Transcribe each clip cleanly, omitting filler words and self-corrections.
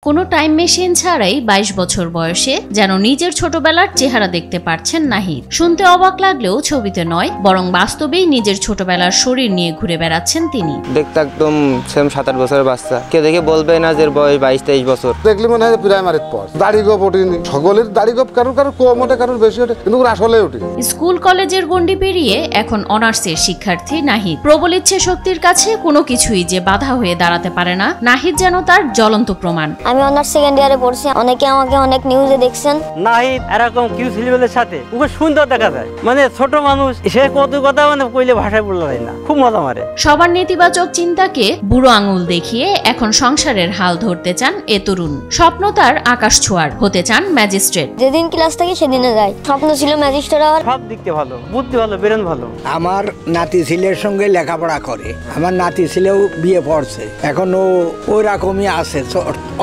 কোনো time machine ছাড়াই ২২ বছর বয়সে যেন নিজের ছোটবেলার চেহারা দেখতে পারছেন নাহিদ। শুনতে অবাক লাগলেও ছবিতে নয় বরং বাস্তবেই নিজের ছোটবেলার শরীর নিয়ে ঘুরে বেড়াচ্ছেন তিনি। দেখতে একদম সেম ৭-৮ বছরের বাচ্চা, কেউ দেখে বলবে না যে বয়স ২২-২৩ বছর। দেখলে মনে হয় প্রাইমারির পর দাড়ি গোপ ওঠেনি, সকলের দাড়ি গোপ কারোর কম ওঠে কারোর বেশি ওঠে, কিন্তু আসলে ওঠে। স্কুল কলেজের গণ্ডি পেরিয়ে এখন অনার্সের শিক্ষার্থী নাহিদ। প্রবল ইচ্ছে শক্তির কাছে কোনো কিছুই যে বাধা হয়ে দাঁড়াতে পারে না, নাহিদ যেন তার জ্বলন্ত প্রমাণ। আমি অনার্স সেকেন্ড ইয়ারে পড়ছি, অনেকে আমাকে অনেক নিউজে দেখছেন। নাহিদ এরকম কিউ ছেলেবেলের সাথে খুব সুন্দর দেখা যায়, মানে ছোট মানুষ, সে কত কথা মানে কইলে ভাষায় বলতে পারে না, খুব মজা মারে। সবার নেতিবাচক চিন্তাকে বুড়ো আঙুল দেখিয়ে এখন সংসারের হাল ধরতে চান এ তরুণ। স্বপ্ন তার আকাশ ছোঁয়ার, হতে চান ম্যাজিস্ট্রেট। যেদিন ক্লাস থেকে সেদিনে যাই, স্বপ্ন ছিল ম্যাজিস্ট্রেট হওয়ার। সব দিকতে ভালো, বুদ্ধি ভালো, ব্রেন ভালো। আমার নাতি ছেলের সঙ্গে লেখাপড়া করে, আমার নাতি ছেলেও বিয়ে পড়ছে, এখন ও ওই রকমই আছে,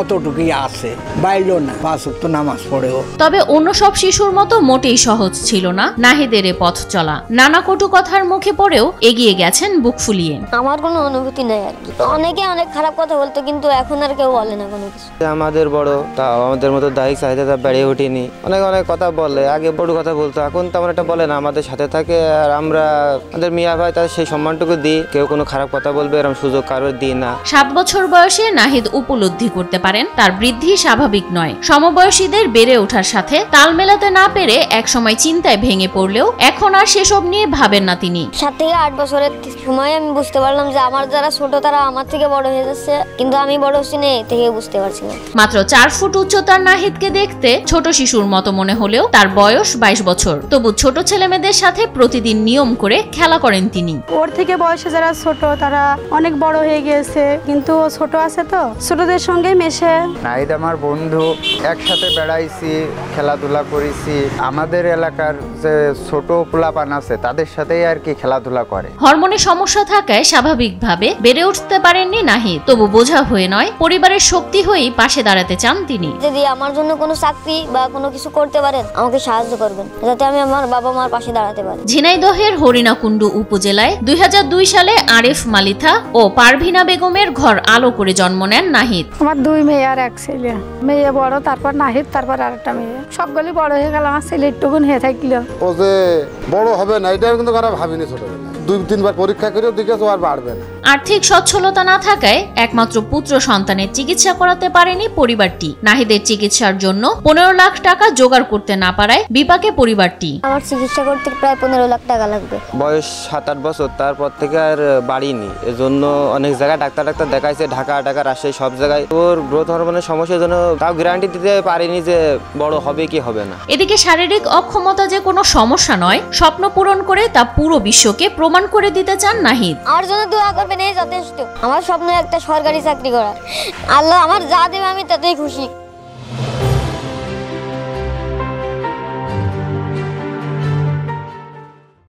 অতটুকুই আছে, বাইলো না, ৫ ওয়াক্ত নামাজ পড়েও। তবে অন্য সব শিশুর মতো মোটেই সহজ ছিল না নাহিদের এ পথ চলা। নানা কটু কথার মুখে পড়েও এগিয়ে গেছেন বুক ফুলিয়ে। আমার কোনো অনুভূতি নেই আর কি। অনেকে অনেক খারাপ কথা বলতো, কিন্তু এখন আর কেউ বলে না কোনো কিছু। আমাদের বড়, তা আমাদের মতো দায়িত্ব চাহিদা বেড়ে ওঠেনি, অনেক কথা বলে, আগে বড় কথা বলতো, এখন তেমন একটা বলে না, আমাদের সাথে থাকে। আর আমরা আমাদের মিয়া ভাই তার সেই সম্মানটুকু দিই, কেউ কোনো খারাপ কথা বলবে এরকম সুযোগ কারোর দিই না। 7 বছর বয়সে নাহিদ উপলব্ধি করতে পারেন তার বৃদ্ধি স্বাভাবিক নয়। সমবয়সীদের বেড়ে ওঠার সাথে তাল মেলাতে না পেরে একসময় চিন্তায় ভেঙে পড়লেও এখন আর সেসব নিয়ে ভাবেন না তিনি। 7 থেকে 8 বছরের সময় আমি বুঝতে পারলাম যে আমার যারা ছোট তারা আমার থেকে বড় হয়ে যাচ্ছে, কিন্তু আমি বড় হচ্ছি না, এই থেকে বুঝতে পারছি না। মাত্র 4 ফুট উচ্চতার নাহিদকে দেখতে ছোট শিশুর মতো মনে হলেও তার বয়স 22 বছর। তবু ছোট ছেলেমেয়েদের সাথে প্রতিদিন নিয়ম করে খেলা করেন তিনি। ওর থেকে বয়সে যারা ছোট তারা অনেক বড় হয়ে গিয়েছে, কিন্তু ও ছোট আছে, তো ছোটদের সঙ্গে মেশে। নাহিদ আমার বন্ধু, একসাথে বেড়াইছি, খেলাধুলা করেছি। আমাদের এলাকার যে ছোট পোলাপান আছে তাদের সাথেই আর কি খেলাধুলা করে। হরমোনের সমস্যা থাকায় স্বাভাবিকভাবে বেড়ে উঠতে পারেননি নাহিদ। তবু বোঝা হয়ে নয়, পরিবারের শক্তি হয়েই পাশে দাঁড়াতে চান তিনি। যদি আমার জন্য কোনো চাকরি বা কোনো কিছু করতে পারেন, আমাকে সাহায্য করবেন, যাতে আমি আমার বাবা মার পাশে দাঁড়াতে পারি। ঝিনাইদহের হরিণাকুণ্ডু উপজেলায় 2002 সালে আরেফ মালিথা ও পারভিনা বেগমের ঘর আলো করে জন্ম নেন নাহিদ। আমার 2 মেয়ে আর 1 ছেলে। মেয়ে বড়, তারপর নাহিদ, তারপর আরেকটা মেয়ে। সবগুলি বড় হয়ে গেল, আমার ছেলে একটুকুন হয়ে থাকলো। ও যে বড় হবে না এটা কিন্তু কারা ভাবিনি ছোটবেলা। 2-3 বার পরীক্ষা করেও দেখেছো আর বাড়বে না। আর্থিক সচ্ছলতা না থাকায় একমাত্র পুত্র সন্তানের চিকিৎসা করাতে পারেনি পরিবারটি। নাহিদের চিকিৎসার জন্য 15 লাখ টাকা জোগাড় করতে না পারায় বিপাকে পরিবারটি। আমার চিকিৎসা করতে প্রায় 15 লাখ টাকা লাগবে। বয়স 7-8 বছর, তারপর থেকে আর বাড়িনি। এজন্য অনেক জায়গায় ডাক্তার দেখাইছে, ঢাকা, রাজশাহী, সব জায়গায়। ওর গ্রোথ হরমোনের সমস্যার জন্য তাও গ্যারান্টি দিতে পারিনি যে বড় হবে কি হবে না। এদিকে শারীরিক অক্ষমতা যে কোনো সমস্যা নয়, স্বপ্ন পূরণ করে তা পুরো বিশ্বকে প্রমাণ করে দিতে চান নাহিদ। আমার জন্য দোয়া করবেন, এই যথেষ্ট। আমার স্বপ্ন একটা সরকারি চাকরি করা। আল্লাহ আমার যা দেবে আমি তাতেই খুশি।